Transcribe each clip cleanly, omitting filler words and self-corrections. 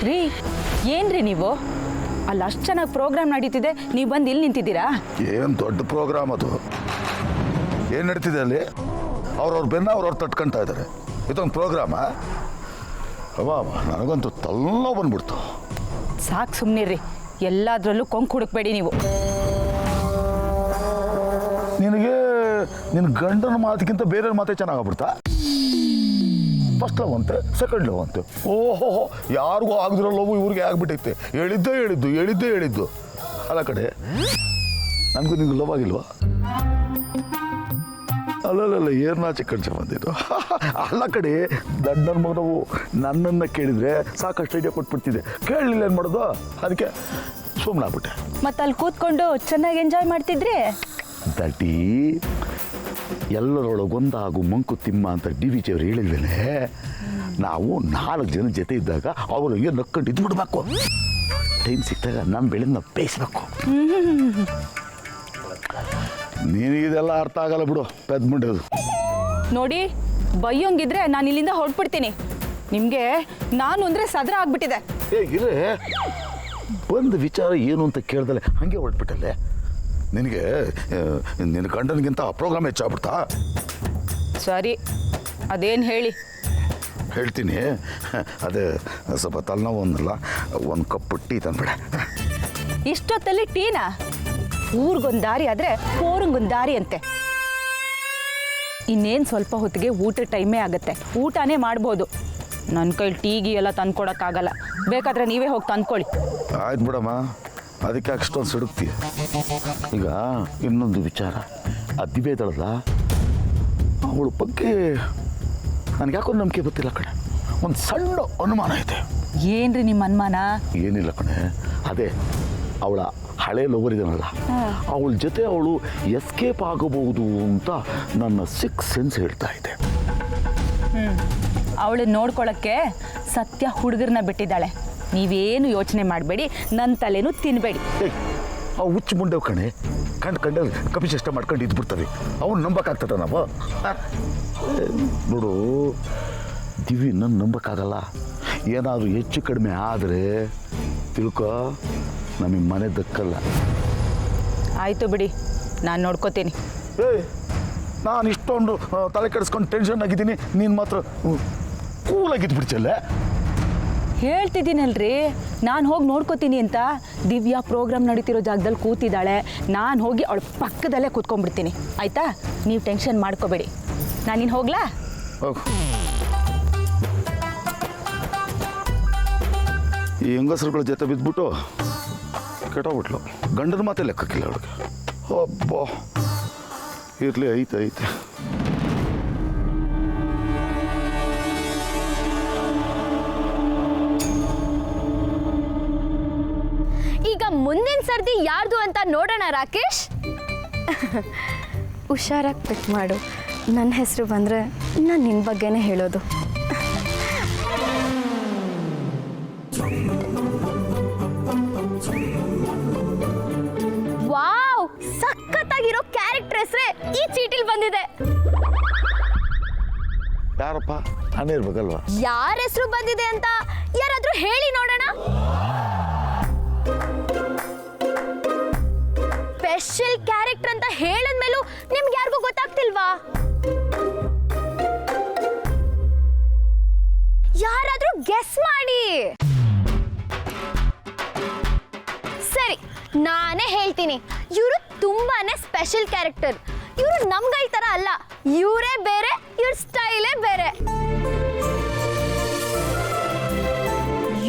ರೀ ಏನ್ರಿ ನೀವು ಅಲ್ಲಿ ಅಷ್ಟು ಚೆನ್ನಾಗಿ ಪ್ರೋಗ್ರಾಮ್ ನಡೀತಿದೆ, ನೀವು ಬಂದು ಇಲ್ಲಿ ನಿಂತಿದ್ದೀರಾ? ಏನು ದೊಡ್ಡ ಪ್ರೋಗ್ರಾಮ್ ಅದು. ಏನು ನಡೀತಿದೆ ಅಲ್ಲಿ? ಅವ್ರವ್ರ ಬೆನ್ನ ಅವ್ರವ್ರು ತಟ್ಕೊಳ್ತಾ ಇದ್ದಾರೆ. ಇದೊಂದು ಪ್ರೋಗ್ರಾಮಾ? ಅವ ನನಗಂತೂ ತಲೆನೋವು ಬಂದ್ಬಿಡ್ತು. ಸಾಕು ಸುಮ್ಮನಿರ್ರಿ, ಎಲ್ಲದರಲ್ಲೂ ಕೊಂಕು ಹುಡುಕ್ಬೇಡಿ ನೀವು. ನಿನಗೆ ನಿನ್ನ ಗಂಡನ ಮಾತಿಗಿಂತ ಬೇರೆ ಮಾತೇ ಚೆನ್ನಾಗಾಗ್ಬಿಡ್ತಾ? ಫಸ್ಟ್ ಲವ್ ಅಂತೆ, ಸೆಕೆಂಡ್ ಲವ್ ಅಂತೆ. ಓಹೋ, ಯಾರಿಗೂ ಆಗದಿರೋ ಲವ್ ಇವ್ರಿಗೆ ಆಗ್ಬಿಟ್ಟೈತೆ. ಹೇಳಿದ್ದು ಅಲ್ಲ ಕಡೆ, ನನಗೂ ನಿಂಗೆ ಲವ್ ಆಗಿಲ್ವಾ? ಅಲ್ಲಲ್ಲ, ಏರ್ನಾಚೆ ಕಡ್ಚೆ ಬಂದಿದ್ದು. ಅಲ್ಲ ಕಡೆ, ದಡ್ಡನ ಮಗನವು ನನ್ನನ್ನು ಕೇಳಿದರೆ ಸಾಕಷ್ಟು ಐಡಿಯಾ ಕೊಟ್ಬಿಡ್ತಿದ್ದೆ. ಕೇಳಲಿಲ್ಲ ಏನು ಮಾಡೋದು? ಅದಕ್ಕೆ ಸುಮ್ಮನಾಗ್ಬಿಟ್ಟೆ. ಮತ್ತೆ ಅಲ್ಲಿ ಕೂತ್ಕೊಂಡು ಚೆನ್ನಾಗಿ ಎಂಜಾಯ್ ಮಾಡ್ತಿದ್ರಿ. ದಡ್ಡಿ, ಎಲ್ಲರೊಳಗೊಂದಾಗು ಮಂಕುತಿಮ್ಮ ಅಂತ DVJ ಅವ್ರು ಹೇಳಿಲ್ವೇನೆ. ನಾವು 4 ಜನ ಜೊತೆ ಇದ್ದಾಗ ಅವ್ರಿಗೆ ನಕ್ಕೊಂಡು ಇದ್ಬಿಡ್ಬೇಕು. ಟೈಮ್ ಸಿಕ್ತಾಗ ನಮ್ಮ ಬೆಳೆನ ಬೇಯಿಸ್ಬೇಕು. ನಿನಗಿದೆಲ್ಲ ಅರ್ಥ ಆಗಲ್ಲ ಬಿಡು, ಪೆದ್ ಮುಂಡೋದು. ನೋಡಿ, ಬೈಯೋಂಗಿದ್ರೆ ನಾನು ಇಲ್ಲಿಂದ ಹೊರಟ್ಬಿಡ್ತೀನಿ. ನಿಮಗೆ ನಾನು ಅಂದರೆ ಸದ್ರ ಆಗ್ಬಿಟ್ಟಿದೆ. ಹೇಗಿರೇ ಬಂದು ವಿಚಾರ ಏನು ಅಂತ ಕೇಳ್ದಲೆ ಹಾಗೆ ಹೊರಟ್ಬಿಟ್ಟಲ್ಲೇ. ನಿನಗೆ ನಿನ್ನ ಗಂಡನಿಗಿಂತ ಪ್ರೋಗ್ರಾಮ್ ಹೆಚ್ಚಾಗ್ಬಿಡ್ತಾ? ಸರಿ, ಅದೇನು ಹೇಳಿ. ಹೇಳ್ತೀನಿ. ಅದೇ ಸ್ವಲ್ಪ ತಲೆನೋವು ಒಂದಲ್ಲ, ಒಂದು ಕಪ್ ಟೀ ತಂದ್ಬಿಡ. ಇಷ್ಟೊತ್ತಲ್ಲಿ ಟೀನಾ? ಊರಿಗೊಂದು ದಾರಿ ಆದರೆ ಊರಿಗೊಂದು ದಾರಿ ಅಂತೆ. ಇನ್ನೇನು ಸ್ವಲ್ಪ ಹೊತ್ತಿಗೆ ಊಟದ ಟೈಮೇ ಆಗುತ್ತೆ, ಊಟನೇ ಮಾಡ್ಬೋದು. ನನ್ನ ಕೈಲಿ ಟೀಗಿ ಎಲ್ಲ ತಂದ್ಕೊಡೋಕ್ಕಾಗಲ್ಲ, ಬೇಕಾದರೆ ನೀವೇ ಹೋಗಿ ತಂದ್ಕೊಳ್ಳಿ. ಆಯ್ತು ಬಿಡಮ್ಮ, ಅದಕ್ಕೆ ಅಷ್ಟೊಂದು ಸಿಡುಕ್ತಿ. ಈಗ ಇನ್ನೊಂದು ವಿಚಾರ, ಆ ದಿವ್ಯ ಇದ್ದಾಳಲ್ಲ, ಅವಳ ಬಗ್ಗೆ ನನಗೆ ಯಾಕೋ ನಂಬಿಕೆ ಗೊತ್ತಿಲ್ಲ ಕಣೆ. ಒಂದು ಸಣ್ಣ ಅನುಮಾನ ಇದೆ. ಏನ್ರಿ ನಿಮ್ಮ ಅನುಮಾನ? ಏನಿಲ್ಲ ಕಣೆ, ಅದೇ ಅವಳ ಹಳೆ ಲವರ್ ಇದನ್ನಲ್ಲ, ಅವಳ ಜೊತೆ ಅವಳು ಎಸ್ಕೇಪ್ ಆಗಬಹುದು ಅಂತ ನನ್ನ 6th ಸೆನ್ಸ್ ಹೇಳ್ತಾ ಇದೆ. ಅವಳನ್ನ ನೋಡ್ಕೊಳ್ಳೋಕ್ಕೆ ಸತ್ಯ ಹುಡುಗರನ್ನ ಬಿಟ್ಟಿದ್ದಾಳೆ. ನೀವೇನು ಯೋಚನೆ ಮಾಡಬೇಡಿ, ನನ್ನ ತಲೆನೂ ತಿನ್ನಬೇಡಿ. ಆ ಹುಚ್ಚು ಮುಂಡೆವು ಕಣೆ, ಕಂಡು ಕಪಿಚೇಷ್ಟ ಮಾಡ್ಕೊಂಡು ಇದ್ಬಿಡ್ತವೆ. ಅವನು ನಂಬಕ್ಕಾಗ್ತದ ನಾವು? ನೋಡು ದಿವಿ, ನನ್ನ ನಂಬಕ್ಕಾಗಲ್ಲ. ಏನಾದರೂ ಹೆಚ್ಚು ಕಡಿಮೆ ಆದರೆ ತಿಳ್ಕೊ, ನಮಗೆ ಮನೆ ದಕ್ಕಲ್ಲ. ಆಯಿತು ಬಿಡಿ, ನಾನು ನೋಡ್ಕೋತೀನಿ. ನಾನು ಇಷ್ಟೊಂದು ತಲೆ ಕೆಡಿಸ್ಕೊಂಡು ಟೆನ್ಷನ್ ಆಗಿದ್ದೀನಿ, ನೀನು ಮಾತ್ರ ಕೂಲಾಗಿದ್ಬಿಡ್ಚಲ್ಲ. ಹೇಳ್ತಿದ್ದೀನಲ್ರಿ, ನಾನು ಹೋಗಿ ನೋಡ್ಕೋತೀನಿ ಅಂತ. ದಿವ್ಯಾ ಪ್ರೋಗ್ರಾಮ್ ನಡೀತಿರೋ ಜಾಗದಲ್ಲಿ ಕೂತಿದ್ದಾಳೆ, ನಾನು ಹೋಗಿ ಅವಳ ಪಕ್ಕದಲ್ಲೇ ಕೂತ್ಕೊಂಡ್ಬಿಡ್ತೀನಿ. ಆಯಿತಾ? ನೀವು ಟೆನ್ಷನ್ ಮಾಡ್ಕೋಬೇಡಿ. ನಾನಿನ್ನು ಹೋಗ್ಲಾ? ಈ ಹೆಂಗಸರುಗಳ ಜೊತೆ ಬಿದ್ದುಬಿಟ್ಟು ಕೆಟ್ಟೋಗ್ಬಿಟ್ಲು. ಗಂಡನ ಮಾತೆ ಲೆಕ್ಕಕ್ಕಿಲ್ಲ ಅವಳಿಗೆ. ಒಬ್ಬ ಇರಲಿ, ಐತೆ. ಈಗ ಮುಂದಿನ ಸರ್ದಿ ಯಾರ್ದು ಅಂತ ನೋಡೋಣ ರಾಕೇಶ್. ಹುಷಾರಾಗಿ ಪಿಕ್ ಮಾಡು. ನನ್ನ ಹೆಸರು ಬಂದರೆ ನಾನು ನಿನ್ನ ಬಗ್ಗೆನೇ ಹೇಳೋದು. ವಾವ್, ಸಖತ್ತಾಗಿರೋ ಕ್ಯಾರೆಕ್ಟರ್ ಹೆಸರೇ ಈ ಚೀಟಿಲ್ ಬಂದಿದೆ. ಯಾರಪ್ಪ? ನಾನೇ ಇರ್ಬೇಕಲ್ವಾ? ಯಾರ ಹೆಸರು ಬಂದಿದೆ ಅಂತ ಯಾರಾದ್ರೂ ಹೇಳಿ ನೋಡೋಣ. ಸ್ಪೆಷಲ್ ಕ್ಯಾರೆಕ್ಟರ್ ಅಂತ ಹೇಳಿದ್ಮೇಲೂ ನಿಮ್ಗೆ ಯಾರಿಗೂ ಗೊತ್ತಾಗ್ತಿಲ್ವಾ? ಯಾರಾದ್ರೂ ಗೆಸ್ ಮಾಡಿ. ಸರಿ, ನಾನೇ ಹೇಳ್ತೀನಿ. ಇವರು ತುಂಬಾನೇ ಸ್ಪೆಷಲ್ ಕ್ಯಾರೆಕ್ಟರ್. ಇವರು ನಮ್ಗಳ ತರ ಅಲ್ಲ, ಇವರೇ ಬೇರೆ, ಇವ್ರ ಸ್ಟೈಲೇ ಬೇರೆ.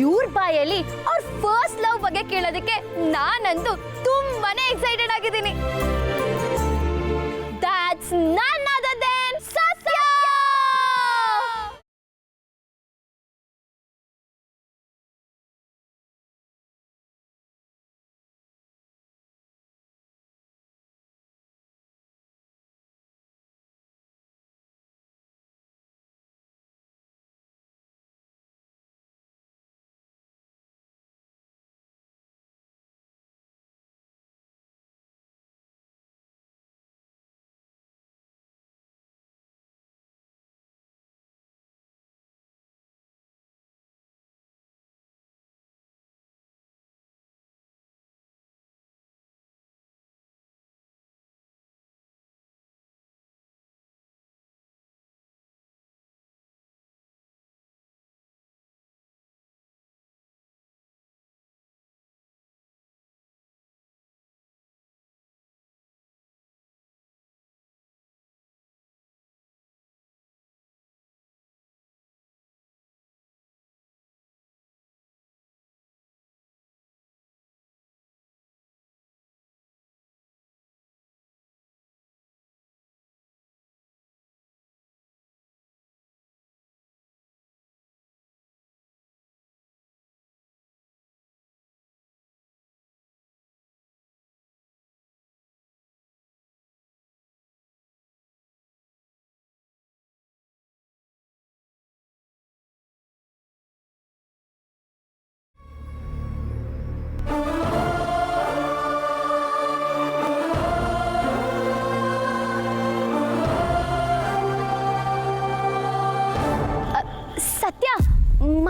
ಇವ್ರ ಬಾಯಲ್ಲಿ ಅವ್ರ ಫಸ್ಟ್ ಲವ್ ಬಗ್ಗೆ ಕೇಳೋದಕ್ಕೆ ನಾನಂತೂ ತುಂಬಾನೇ ಎಕ್ಸೈಟೆಡ್ ಆಗಿದ್ದೀನಿ. That's none other than Satya!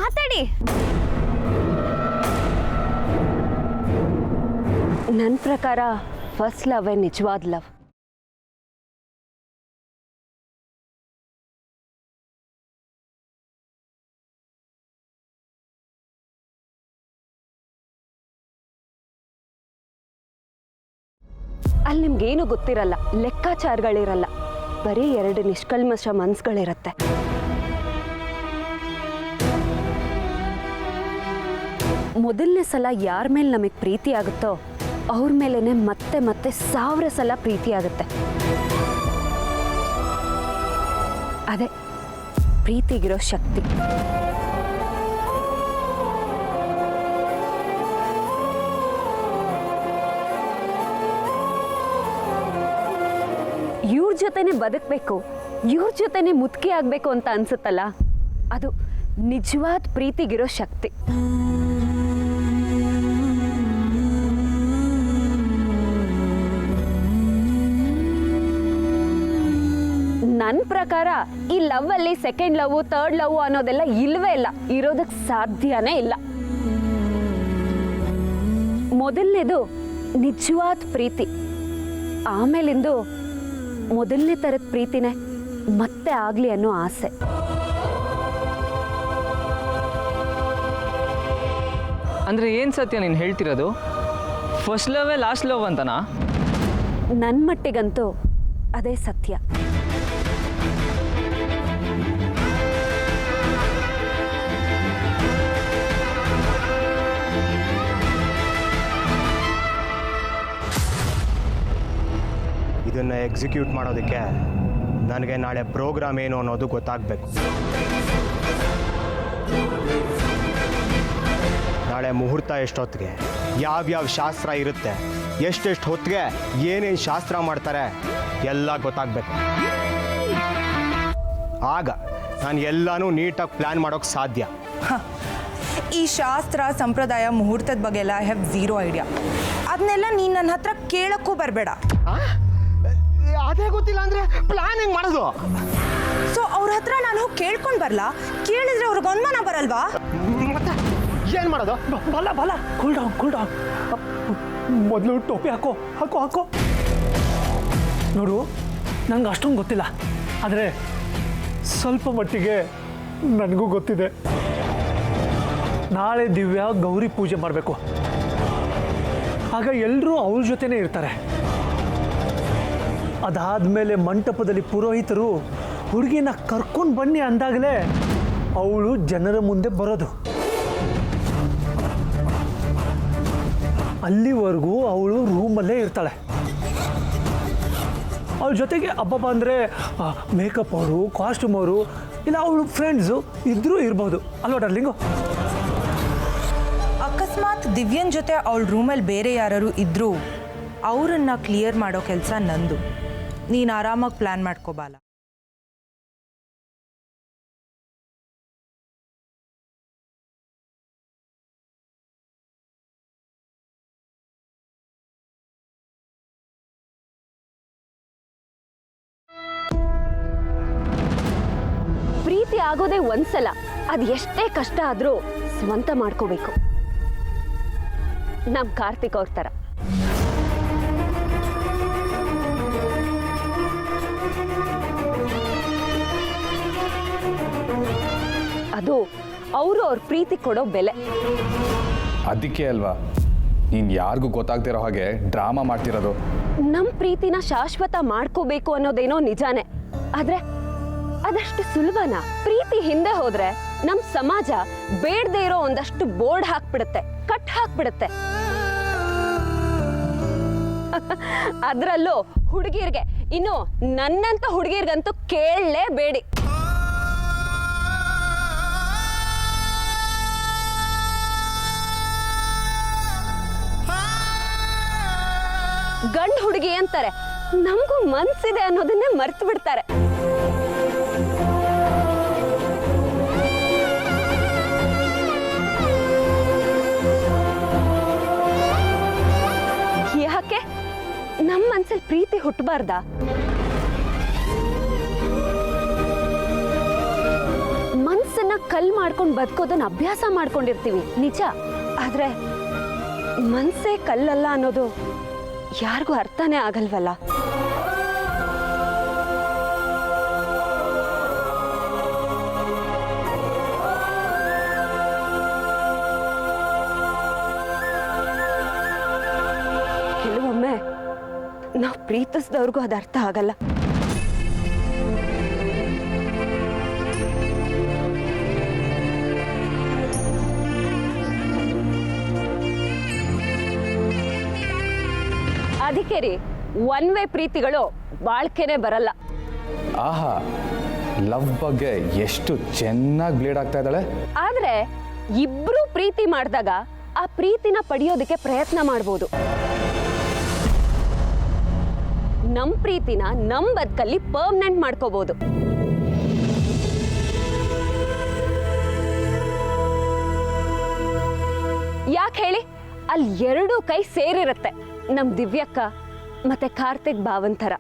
ಮಾತಾಡಿ. ನನ್ನ ಪ್ರಕಾರ ಫಸ್ಟ್ ಲವೇ ನಿಜವಾದ ಲವ್. ಅಲ್ಲಿ ನಿಮ್ಗೇನು ಗೊತ್ತಿರಲ್ಲ, ಲೆಕ್ಕಾಚಾರಗಳಿರಲ್ಲ, ಬರೀ 2 ನಿಷ್ಕಲ್ಮಶ ಮನ್ಸುಗಳಿರತ್ತೆ. ಮೊದಲನೇ ಸಲ ಯಾರ ಮೇಲೆ ನಮಗೆ ಪ್ರೀತಿ ಆಗುತ್ತೋ ಅವ್ರ ಮೇಲೇ ಮತ್ತೆ ಮತ್ತೆ 1000 ಸಲ ಪ್ರೀತಿ ಆಗುತ್ತೆ. ಅದೇ ಪ್ರೀತಿಗಿರೋ ಶಕ್ತಿ. ಇವ್ರ ಜೊತೆನೆ ಬದುಕಬೇಕು, ಇವ್ರ ಜೊತೆನೆ ಮುದುಕಿ ಆಗಬೇಕು ಅಂತ ಅನ್ಸುತ್ತಲ್ಲ, ಅದು ನಿಜವಾದ ಪ್ರೀತಿಗಿರೋ ಶಕ್ತಿ. ನನ್ನ ಪ್ರಕಾರ ಈ ಲವ್ ಅಲ್ಲಿ ಸೆಕೆಂಡ್ ಲವ್, ಥರ್ಡ್ ಲವ್ ಅನ್ನೋದೆಲ್ಲ ಇಲ್ವೇ ಇಲ್ಲ, ಇರೋದಕ್ಕೆ ಸಾಧ್ಯನೇ ಇಲ್ಲ. ಮೊದಲನೇದು ನಿಜವಾದ ಪ್ರೀತಿ, ಆಮೇಲಿಂದು ಮೊದಲನೇ ಥರದ ಪ್ರೀತಿನೇ ಮತ್ತೆ ಆಗಲಿ ಅನ್ನೋ ಆಸೆ. ಅಂದರೆ ಏನು ಸತ್ಯ ನೀನು ಹೇಳ್ತಿರೋದು? ಫಸ್ಟ್ ಲವೇ ಲಾಸ್ಟ್ ಲವ್ ಅಂತನಾ? ನನ್ನ ಮಟ್ಟಿಗಂತೂ ಅದೇ ಸತ್ಯ. ಇದನ್ನು ಎಕ್ಸಿಕ್ಯೂಟ್ ಮಾಡೋದಕ್ಕೆ ನನಗೆ ನಾಳೆ ಪ್ರೋಗ್ರಾಮ್ ಏನು ಅನ್ನೋದು ಗೊತ್ತಾಗಬೇಕು. ನಾಳೆ ಮುಹೂರ್ತ ಎಷ್ಟೊತ್ತಿಗೆ, ಯಾವ್ಯಾವ ಶಾಸ್ತ್ರ ಇರುತ್ತೆ, ಎಷ್ಟೆಷ್ಟು ಹೊತ್ತಿಗೆ ಏನೇನು ಶಾಸ್ತ್ರ ಮಾಡ್ತಾರೆ ಎಲ್ಲ ಗೊತ್ತಾಗಬೇಕು. ಆಗ ನಾನು ಎಲ್ಲನೂ ನೀಟಾಗಿ ಪ್ಲ್ಯಾನ್ ಮಾಡೋಕ್ಕೆ ಸಾಧ್ಯ. ಈ ಶಾಸ್ತ್ರ ಸಂಪ್ರದಾಯ ಮುಹೂರ್ತದ ಬಗ್ಗೆ ಎಲ್ಲ ಐ ಹ್ಯಾವ್ ಝೀರೋ ಐಡಿಯಾ. ಅದನ್ನೆಲ್ಲ ನೀನು ನನ್ನ ಹತ್ರ ಕೇಳಕ್ಕೂ ಬರಬೇಡ. ಅದೇ ಗೊತ್ತಿಲ್ಲ ಅಂದರೆ ಪ್ಲ್ಯಾನ್ ಹೆಂಗೆ ಮಾಡೋದು? ಸೊ ಅವ್ರ ಹತ್ರ ನಾನು ಹೋಗಿ ಕೇಳ್ಕೊಂಡು ಬರಲ್ಲ? ಕೇಳಿದ್ರೆ ಅವ್ರಿಗೆ ಅನುಮಾನ ಬರಲ್ವಾ? ಮತ್ತೆ ಏನು ಮಾಡೋದು? ಬಲ ಕೂಲ್ ಡೌನ್. ಮೊದಲು ಟೋಪಿ ಹಾಕೋ. ನೋಡು, ನಂಗೆ ಅಷ್ಟೊಂದು ಗೊತ್ತಿಲ್ಲ, ಆದರೆ ಸ್ವಲ್ಪ ಮಟ್ಟಿಗೆ ನನಗೂ ಗೊತ್ತಿದೆ. ನಾಳೆ ದಿವ್ಯಾ ಗೌರಿ ಪೂಜೆ ಮಾಡಬೇಕು. ಆಗ ಎಲ್ಲರೂ ಅವ್ರ ಜೊತೆನೇ ಇರ್ತಾರೆ. ಅದಾದಮೇಲೆ ಮಂಟಪದಲ್ಲಿ ಪುರೋಹಿತರು ಹುಡುಗಿನ ಕರ್ಕೊಂಡು ಬನ್ನಿ ಅಂದಾಗಲೇ ಅವಳು ಜನರ ಮುಂದೆ ಬರೋದು. ಅಲ್ಲಿವರೆಗೂ ಅವಳು ರೂಮಲ್ಲೇ ಇರ್ತಾಳೆ. ಅವಳ ಜೊತೆಗೆ ಹಬ್ಬ ಅಂದರೆ ಮೇಕಪ್ ಅವರು, ಕಾಸ್ಟ್ಯೂಮ್ ಅವರು, ಇಲ್ಲ ಅವಳು ಫ್ರೆಂಡ್ಸು ಇದ್ರೂ ಇರ್ಬೋದು ಅಲ್ವಾ ಡಾರ್ಲಿಂಗು? ಅಕಸ್ಮಾತ್ ದಿವ್ಯನ್ ಜೊತೆ ಅವಳ ರೂಮಲ್ಲಿ ಬೇರೆ ಯಾರು ಇದ್ದರೂ ಅವರನ್ನು ಕ್ಲಿಯರ್ ಮಾಡೋ ಕೆಲಸ ನಂದು. ನೀನು ಆರಾಮಾಗಿ ಪ್ಲ್ಯಾನ್ ಮಾಡ್ಕೋಬಾಲ. ಪ್ರೀತಿ ಆಗೋದೇ ಒಂದ್ಸಲ, ಅದು ಎಷ್ಟೇ ಕಷ್ಟ ಆದರೂ ಸ್ವಂತ ಮಾಡ್ಕೋಬೇಕು. ನಮ್ಮ ಕಾರ್ತಿಕ್ ಅವ್ರ ಥರ. ಅದು ಅವರು ಅವ್ರ ಪ್ರೀತಿ ಕೊಡೋ ಬೆಲೆ. ಅದಕ್ಕೆ ಅಲ್ವಾ ನೀನು ಯಾರಿಗೂ ಗೊತ್ತಾಗ್ತಿರೋ ಹಾಗೆ ಡ್ರಾಮಾ ಮಾಡ್ತಿರೋದು? ನಮ್ಮ ಪ್ರೀತಿನ ಶಾಶ್ವತ ಮಾಡ್ಕೋಬೇಕು ಅನ್ನೋದೇನೋ ನಿಜಾನೇ, ಆದ್ರೆ ಅದಷ್ಟು ಸುಲಭನಾ? ಪ್ರೀತಿ ಹಿಂದೆ ಹೋದ್ರೆ ನಮ್ಮ ಸಮಾಜ ಬೇಡದೇ ಇರೋ ಒಂದಷ್ಟು ಬೋರ್ಡ್ ಹಾಕ್ಬಿಡುತ್ತೆ, ಕಟ್ ಹಾಕ್ಬಿಡುತ್ತೆ. ಅದರಲ್ಲೂ ಹುಡುಗಿರ್ಗೆ, ಇನ್ನು ನನ್ನಂತ ಹುಡುಗಿರ್ಗಂತೂ ಕೇಳಲೇಬೇಡಿ. ಗಂಡು ಹುಡುಗಿ ಅಂತಾರೆ, ನಮಗೂ ಮನ್ಸಿದೆ ಅನ್ನೋದನ್ನೇ ಮರ್ತು ಬಿಡ್ತಾರೆ. ಯಾಕೆ ನಮ್ಮ ಮನ್ಸಲ್ಲಿ ಪ್ರೀತಿ ಹುಟ್ಟಬಾರ್ದಾ? ಮನ್ಸನ್ನ ಕಲ್ ಮಾಡ್ಕೊಂಡು ಬದುಕೋದನ್ನ ಅಭ್ಯಾಸ ಮಾಡ್ಕೊಂಡಿರ್ತೀವಿ ನಿಜ. ಆದ್ರೆ ಮನ್ಸೇ ಕಲ್ಲಲ್ಲ ಅನ್ನೋದು ಯಾರಿಗೂ ಅರ್ಥನೇ ಆಗಲ್ವಲ್ಲ. ಕೆಲವೊಮ್ಮೆ ನಾವು ಪ್ರೀತಿಸಿದವ್ರಿಗೂ ಅದು ಅರ್ಥ ಆಗಲ್ಲ. ಅದಕ್ಕೆ ರೀ ಒನ್ ವೇ ಪ್ರೀತಿಗಳು ಬಾಳ್ಕೆನೆ ಬರಲ್ಲ. ಆಹಾ, ಲವ್ ಬಗ್ಗೆ ಎಷ್ಟು ಚೆನ್ನಾಗಿ ಬ್ಲೇಡ್ ಆಗ್ತಾ ಇದ್ದಾಳೆ. ಆದ್ರೆ ಇಬ್ರು ಪ್ರೀತಿ ಮಾಡಿದಾಗ ಆ ಪ್ರೀತಿನ ಪಡೆಯೋದಕ್ಕೆ ಪ್ರಯತ್ನ ಮಾಡ್ಬೋದು. ನಮ್ ಪ್ರೀತಿನ ನಮ್ ಬದುಕಲ್ಲಿ ಪರ್ಮನೆಂಟ್ ಮಾಡ್ಕೋಬಹುದು. ಯಾಕೆ ಹೇಳಿ, ಅಲ್ಲಿ ಎರಡೂ ಕೈ ಸೇರಿರುತ್ತೆ. ನಮ್ ದಿವ್ಯಕ್ಕ ಮತ್ತೆ ಕಾರ್ತಿಕ್ ಭಾವನ್ ಥರ.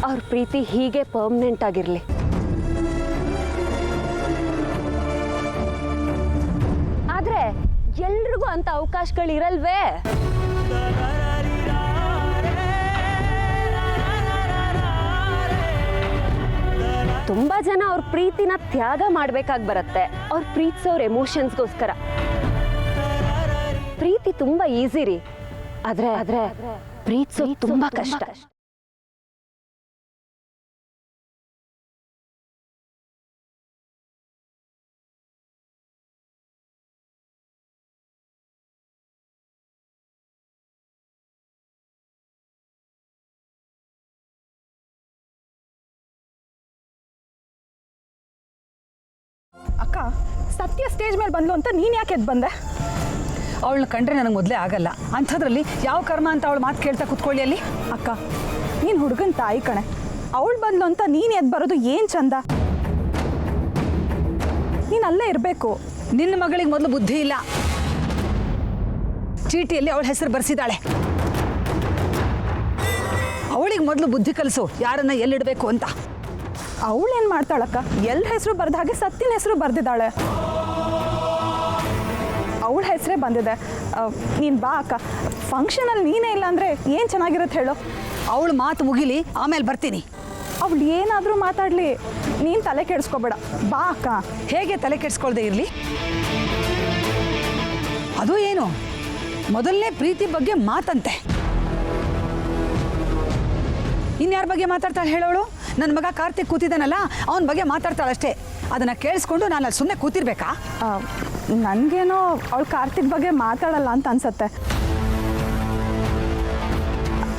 ಅವ್ರ ಪ್ರೀತಿ ಹೀಗೆ ಪರ್ಮನೆಂಟ್ ಆಗಿರ್ಲಿ. ಆದ್ರೆ ಎಲ್ರಿಗೂ ಅಂತ ಅವಕಾಶಗಳಿರಲ್ವೇ? ತುಂಬಾ ಜನ ಅವ್ರ ಪ್ರೀತಿನ ತ್ಯಾಗ ಮಾಡ್ಬೇಕಾಗಿ ಬರುತ್ತೆ ಅವ್ರ ಪ್ರೀತಿಸೋರ್ ಎಮೋಷನ್ಸ್ಗೋಸ್ಕರ. ಪ್ರೀತಿ ತುಂಬಾ ಈಸಿ ರೀ, ಆದ್ರೆ ಪ್ರೀತಿಸೋದು ತುಂಬಾ ಕಷ್ಟ. ಅಕ್ಕ, ಸತ್ಯ ಸ್ಟೇಜ್ ಮೇಲೆ ಬಂದ್ಲು ಅಂತ ನೀನು ಯಾಕೆ ಎದ್ದು ಬಂದೆ? ಅವಳನ್ನ ಕಂಡ್ರೆ ನನಗೆ ಮೊದಲೇ ಆಗಲ್ಲ. ಅಂಥದ್ರಲ್ಲಿ ಯಾವ ಕರ್ಮ ಅಂತ ಅವಳು ಮಾತು ಕೇಳ್ತಾ ಕುತ್ಕೊಳ್ಳಿ ಅಲ್ಲಿ. ಅಕ್ಕ, ನೀನು ಹುಡುಗನ ತಾಯಿ ಕಣೆ. ಅವಳು ಬಂದ್ಲು ಅಂತ ನೀನು ಎದ್ದು ಬರೋದು ಏನು ಚಂದ? ನೀನು ಅಲ್ಲೇ ಇರಬೇಕು. ನಿನ್ನ ಮಗಳಿಗೆ ಮೊದಲು ಬುದ್ಧಿ ಇಲ್ಲ. ಚೀಟಿಯಲ್ಲಿ ಅವಳ ಹೆಸರು ಬರೆಸಿದ್ದಾಳೆ. ಅವಳಿಗೆ ಮೊದಲು ಬುದ್ಧಿ ಕಲಿಸು, ಯಾರನ್ನ ಎಲ್ಲಿಡಬೇಕು ಅಂತ. ಅವಳೇನು ಮಾಡ್ತಾಳಕ್ಕ? ಎಲ್ಲ ಹೆಸರು ಬರ್ದ ಹಾಗೆ ಸತ್ತಿನ ಹೆಸರು ಬರೆದಿದ್ದಾಳೆ. ಅವಳ ಹೆಸರೇ ಬಂದಿದೆ. ನೀನು ಬಾ ಅಕ್ಕ, ಫಂಕ್ಷನಲ್ಲಿ ನೀನೇ ಇಲ್ಲ ಅಂದರೆ ಏನು ಚೆನ್ನಾಗಿರುತ್ತೆ ಹೇಳು? ಅವಳು ಮಾತು ಮುಗಿಲಿ, ಆಮೇಲೆ ಬರ್ತೀನಿ. ಅವಳು ಏನಾದರೂ ಮಾತಾಡಲಿ, ನೀನು ತಲೆ ಕೆಡಿಸ್ಕೋಬೇಡ. ಬಾ ಅಕ್ಕ. ಹೇಗೆ ತಲೆ ಕೆಡಿಸ್ಕೊಳ್ದೆ ಇರಲಿ? ಅದು ಏನು, ಮೊದಲನೇ ಪ್ರೀತಿ ಬಗ್ಗೆ ಮಾತಂತೆ. ಇನ್ಯಾರ ಬಗ್ಗೆ ಮಾತಾಡ್ತಾಳೆ ಹೇಳೋಳು? ನನ್ನ ಮಗ ಕಾರ್ತಿಕ್ ಕೂತಿದ್ದಾನಲ್ಲ, ಅವನ ಬಗ್ಗೆ ಮಾತಾಡ್ತಾಳಷ್ಟೇ. ಅದನ್ನು ಕೇಳಿಸ್ಕೊಂಡು ನಾನು ಅಲ್ಲಿ ಸುಮ್ಮನೆ ಕೂತಿರ್ಬೇಕಾ? ನನಗೇನೋ ಅವಳು ಕಾರ್ತಿಕ್ ಬಗ್ಗೆ ಮಾತಾಡಲ್ಲ ಅಂತ ಅನ್ಸತ್ತೆ.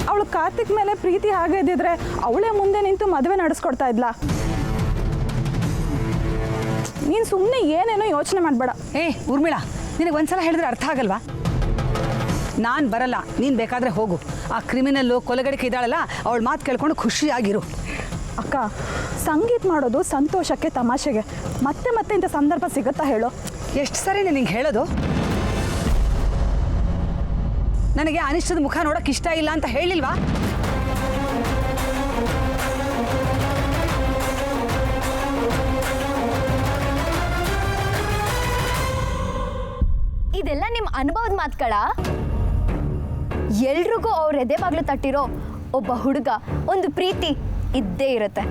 ಅವಳು ಕಾರ್ತಿಕ್ ಮೇಲೆ ಪ್ರೀತಿ ಹಾಗೆ ಇದ್ದಿದ್ರೆ ಅವಳೇ ಮುಂದೆ ನಿಂತು ಮದುವೆ ನಡೆಸ್ಕೊಡ್ತಾ ಇದ್ಲಾ? ನೀನು ಸುಮ್ಮನೆ ಏನೇನೋ ಯೋಚನೆ ಮಾಡಬೇಡ. ಊರ್ಮಿಳಾ, ನಿನಗೆ ಒಂದ್ಸಲ ಹೇಳಿದ್ರೆ ಅರ್ಥ ಆಗಲ್ವಾ? ನಾನು ಬರಲ್ಲ, ನೀನು ಬೇಕಾದರೆ ಹೋಗು. ಆ ಕ್ರಿಮಿನಲ್ಲು ಕೊಲೆಗಡಿಕೆ ಇದ್ದಾಳಲ್ಲ, ಅವಳು ಮಾತು ಕೇಳ್ಕೊಂಡು ಖುಷಿಯಾಗಿರು. ಅಕ್ಕ, ಸಂಗೀತ ಮಾಡೋದು ಸಂತೋಷಕ್ಕೆ, ತಮಾಷೆಗೆ. ಮತ್ತೆ ಮತ್ತೆ ಇಂಥ ಸಂದರ್ಭ ಸಿಗುತ್ತಾ ಹೇಳು? ಎಷ್ಟು ಸರಿ ನಿನಗೆ ಹೇಳೋದು? ನನಗೆ ಅನಿಷ್ಟದ ಮುಖ ನೋಡೋಕೆ ಇಷ್ಟ ಇಲ್ಲ ಅಂತ ಹೇಳಿಲ್ವಾ? ಇದೆಲ್ಲ ನಿಮ್ಮ ಅನುಭವದ ಮಾತುಗಳ? ಎಲ್ರಿಗೂ ಅವ್ರ ಎದೆ ಬಾಗ್ಲು ತಟ್ಟಿರೋ ಒಬ್ಬ ಹುಡುಗ, ಒಂದು ಪ್ರೀತಿ ಇದ್ದೇ ಇರುತ್ತೆ.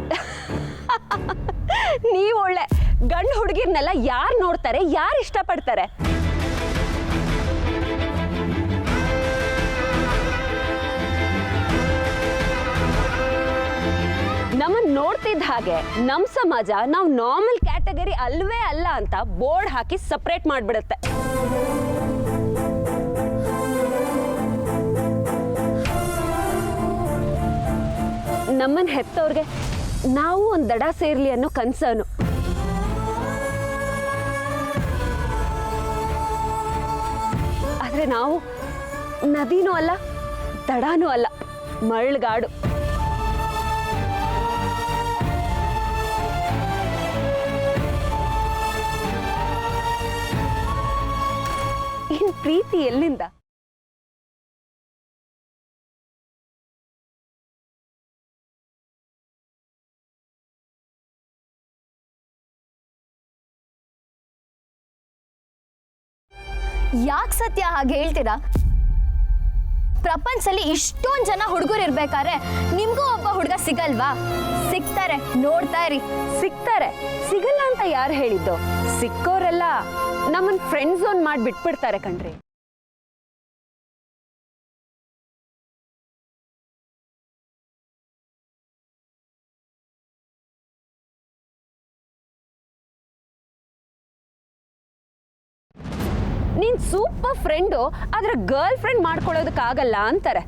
ನೀವು ಒಳ್ಳೆ ಗಂಡು ಹುಡುಗಿರ್ನೆಲ್ಲ ಯಾರು ನೋಡ್ತಾರೆ, ಯಾರು ಇಷ್ಟಪಡ್ತಾರೆ? ನಮ್ಮನ್ನ ನೋಡ್ತಿದ್ದ ಹಾಗೆ ನಮ್ಮ ಸಮಾಜ ನಾವು ನಾರ್ಮಲ್ ಕ್ಯಾಟಗರಿ ಅಲ್ವೇ ಅಲ್ಲ ಅಂತ ಬೋರ್ಡ್ ಹಾಕಿ ಸಪ್ರೇಟ್ ಮಾಡ್ಬಿಡುತ್ತೆ. ನಮ್ಮನ್ನ ಹೆತ್ತವ್ರಿಗೆ ನಾವು ಒಂದು ದಡ ಸೇರ್ಲಿ ಅನ್ನೋ ಕನ್ಸರ್ನು. ಆದ್ರೆ ನಾವು ನದಿನೂ ಅಲ್ಲ, ದಡನೂ ಅಲ್ಲ, ಮರಳುಗಾಡು. ಇನ್ ಪ್ರೀತಿ ಎಲ್ಲಿಂದ? ಯಾಕೆ ಸತ್ಯ ಹಾಗೆ ಹೇಳ್ತೀರಾ? ಪ್ರಪಂಚದಲ್ಲಿ ಇಷ್ಟೊಂದು ಜನ ಹುಡುಗರು ಇರ್ಬೇಕಾದ್ರೆ ನಿಮ್ಗೂ ಒಬ್ಬ ಹುಡುಗ ಸಿಗಲ್ವಾ? ಸಿಗ್ತಾರೆ, ನೋಡ್ತಾ ಇರಿ. ಸಿಗ್ತಾರೆ, ಸಿಗಲ್ಲ ಅಂತ ಯಾರು ಹೇಳಿದ್ದು? ಸಿಕ್ಕೋರೆಲ್ಲ ನಮ್ಮನ್ ಫ್ರೆಂಡ್ ಝೋನ್ ಮಾಡಿ ಬಿಟ್ಬಿಡ್ತಾರೆ ಕಣ್ರಿ. ನೀನ್ ಸೂಪರ್ ಫ್ರೆಂಡು, ಆದ್ರೆ ಗರ್ಲ್ ಫ್ರೆಂಡ್ ಮಾಡ್ಕೊಳ್ಳೋದಕ್ಕಾಗಲ್ಲ ಅಂತಾರೆ.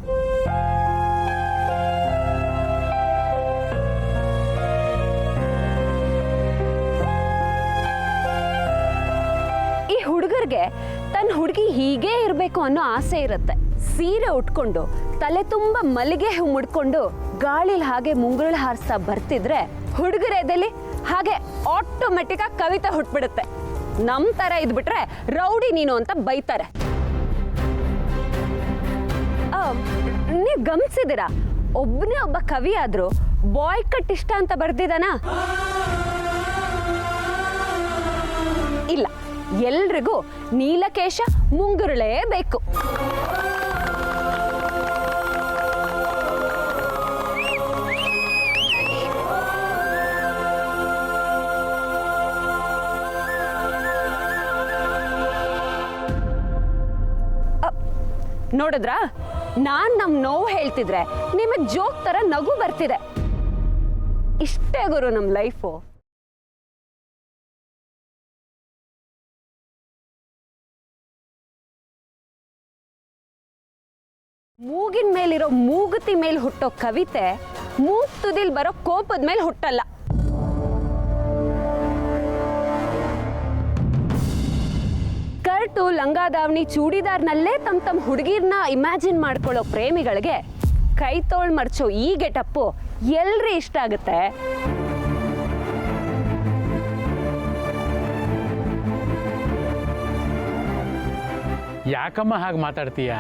ಈ ಹುಡುಗರಿಗೆ ತನ್ನ ಹುಡುಗಿ ಹೀಗೇ ಇರಬೇಕು ಅನ್ನೋ ಆಸೆ ಇರುತ್ತೆ. ಸೀರೆ ಉಟ್ಕೊಂಡು ತಲೆ ತುಂಬ ಮಲ್ಲಿಗೆ ಹೂ ಮುಡ್ಕೊಂಡು ಗಾಳಿಲಿ ಹಾಗೆ ಮುಂಗುರುಳು ಹಾರಿಸ್ತಾ ಬರ್ತಿದ್ರೆ ಹುಡುಗರ ಎದೆಲಿ ಹಾಗೆ ಆಟೋಮೆಟಿಕ್ ಆಗಿ ಕವಿತೆ ಹುಟ್ಬಿಡುತ್ತೆ. ನಮ್ ತರ ಇದ್ಬಿಟ್ರೆ ರೌಡಿ ನೀನು ಅಂತ ಬೈತಾರೆ. ನೀವ್ ಗಮನಿಸಿದಿರಾ, ಒಬ್ಬನೇ ಒಬ್ಬ ಕವಿ ಆದ್ರೂ ಬಾಯ್ ಕಟ್ ಇಷ್ಟ ಅಂತ ಬರ್ದಿದಾನ? ಇಲ್ಲ, ಎಲ್ರಿಗೂ ನೀಲಕೇಶ ಮುಂಗುರುಳೇ ಬೇಕು. ನೋಡಿದ್ರಾ, ನಾನ್ ನಮ್ ನೋವು ಹೇಳ್ತಿದ್ರೆ ನಿಮಗ್ ಜೋಕ್ ತರ ನಗು ಬರ್ತಿದೆ. ಇಷ್ಟೇ ಗುರು ನಮ್ ಲೈಫು. ಮೂಗಿನ ಮೇಲಿರೋ ಮೂಗುತಿ ಮೇಲೆ ಹುಟ್ಟೋ ಕವಿತೆ ಮೂಗ್ ತುದಿಲ್ ಬರೋ ಕೋಪದ ಮೇಲೆ ಹುಟ್ಟಲ್ಲ. ಕರ್ಟು, ಲಂಗಾದಾವಣಿ, ಚೂಡಿದಾರ್ನಲ್ಲೇ ತಮ್ಮ ಹುಡುಗಿರ್ನ ಇಮ್ಯಾಜಿನ್ ಮಾಡ್ಕೊಳ್ಳೋ ಪ್ರೇಮಿಗಳಿಗೆ ಕೈ ತೋಳ್ ಮರ್ಚೋ ಈ ಗೆಟಪ್ಪು ಎಲ್ರಿ ಇಷ್ಟ ಆಗುತ್ತೆ? ಯಾಕಮ್ಮ ಹಾಗೆ ಮಾತಾಡ್ತೀಯ?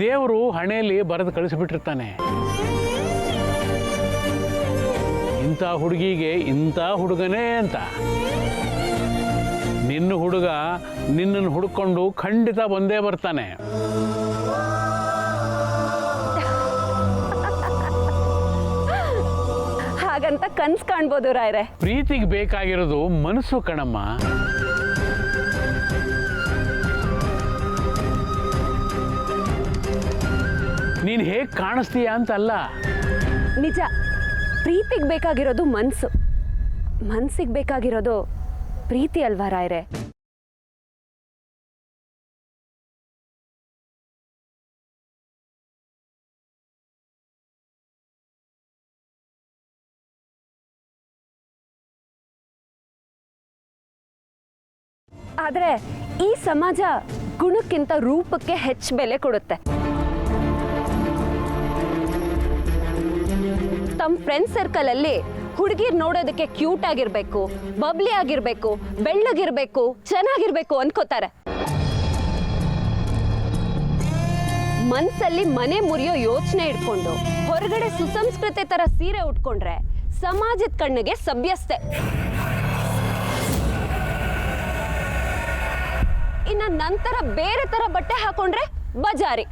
ದೇವರು ಹಣೆಯಲ್ಲಿ ಬರೆದು ಕಳಿಸಿಬಿಟ್ಟಿರ್ತಾನೆ, ಇಂಥ ಹುಡುಗಿಗೆ ಇಂಥ ಹುಡುಗನೇ ಅಂತ. ನಿನ್ನ ಹುಡುಗ ನಿನ್ನನ್ನು ಹುಡುಕೊಂಡು ಖಂಡಿತ ಬಂದೇ ಬರ್ತಾನೆ. ಹಾಗಂತ ಕನ್ಸ್ ಕಾಣ್ಬೋದು ರಾಯ್ರೆ. ಪ್ರೀತಿಗೆ ಬೇಕಾಗಿರೋದು ಮನಸ್ಸು ಕಣಮ್ಮ. ನೀನು ಹೇಗೆ ಕಾಣಿಸ್ತೀಯ ಅಂತಲ್ಲ. ನಿಜ, ಪ್ರೀತಿಗೆ ಬೇಕಾಗಿರೋದು ಮನ್ಸು, ಮನ್ಸಿಗೆ ಬೇಕಾಗಿರೋದು ಪ್ರೀತಿ ಅಲ್ವಾ ರಾಯ್ರೆ? ಆದ್ರೆ ಈ ಸಮಾಜ ಗುಣಕ್ಕಿಂತ ರೂಪಕ್ಕೆ ಹೆಚ್ಚು ಬೆಲೆ ಕೊಡುತ್ತೆ. ತಮ್ಮ ಫ್ರೆಂಡ್ ಸರ್ಕಲ್ ಅಲ್ಲಿ ಹುಡುಗಿರ್ ನೋಡೋದಕ್ಕೆ ಕ್ಯೂಟ್ ಆಗಿರ್ಬೇಕು, ಬಬ್ಲಿ ಆಗಿರ್ಬೇಕು, ಬೆಳ್ಳಗಿರ್ಬೇಕು, ಚೆನ್ನಾಗಿರ್ಬೇಕು ಅನ್ಕೋತಾರೆ. ಮನ್ಸಲ್ಲಿ ಮನೆ ಮುರಿಯೋ ಯೋಚನೆ ಇಟ್ಕೊಂಡು ಹೊರಗಡೆ ಸುಸಂಸ್ಕೃತಿ ತರ ಸೀರೆ ಉಟ್ಕೊಂಡ್ರೆ ಸಮಾಜದ ಕಣ್ಣಿಗೆ ಸಭ್ಯಸ್ತೆ. ಇನ್ನ ನಂತರ ಬೇರೆ ತರ ಬಟ್ಟೆ ಹಾಕೊಂಡ್ರೆ ಬಜಾರಿ.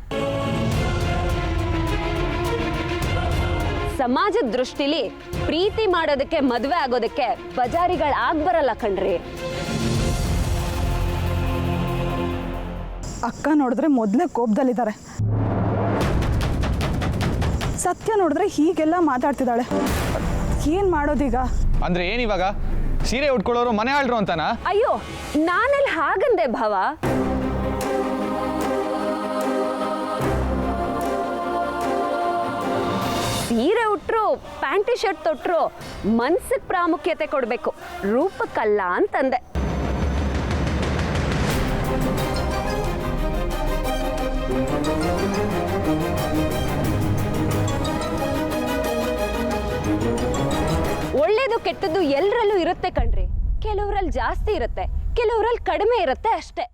ಸಮಾಜದ ದೃಷ್ಟಿಲಿ ಪ್ರೀತಿ ಮಾಡೋದಕ್ಕೆ, ಮದುವೆ ಆಗೋದಕ್ಕೆ ಬಜಾರಿಗಳು ಆಗ್ಬರಲ್ಲ ಕಣ್ರಿ. ಅಕ್ಕ ನೋಡಿದ್ರೆ ಮೊದಲೇ ಕೋಪದಲ್ಲಿದ್ದಾರೆ. ಸತ್ಯ ನೋಡಿದ್ರೆ ಹೀಗೆಲ್ಲ ಮಾತಾಡ್ತಿದ್ದಾಳೆ. ಏನು ಮಾಡೋದೀಗ? ಅಂದ್ರೆ ಏನಿವಾಗ ಸೀರೆ ಉಟ್ಕೊಳ್ಳೋರು ಮನೆ ಆಳ್ರು ಅಂತಾನ? ಅಯ್ಯೋ, ನಾನೆಲ್ಲಿ ಹಾಗಂದೆ ಭಾವ. ಸೀರೆ ಉಟ್ರು, ಪ್ಯಾಂಟಿ ಶರ್ಟ್ ತೊಟ್ರು ಮನ್ಸಿಗೆ ಪ್ರಾಮುಖ್ಯತೆ ಕೊಡಬೇಕು, ರೂಪಕ್ಕಲ್ಲ ಅಂತಂದೆ. ಒಳ್ಳೇದು ಕೆಟ್ಟದ್ದು ಎಲ್ಲರಲ್ಲೂ ಇರುತ್ತೆ ಕಣ್ರಿ. ಕೆಲವರಲ್ಲಿ ಜಾಸ್ತಿ ಇರುತ್ತೆ, ಕೆಲವರಲ್ಲಿ ಕಡಿಮೆ ಇರುತ್ತೆ ಅಷ್ಟೇ.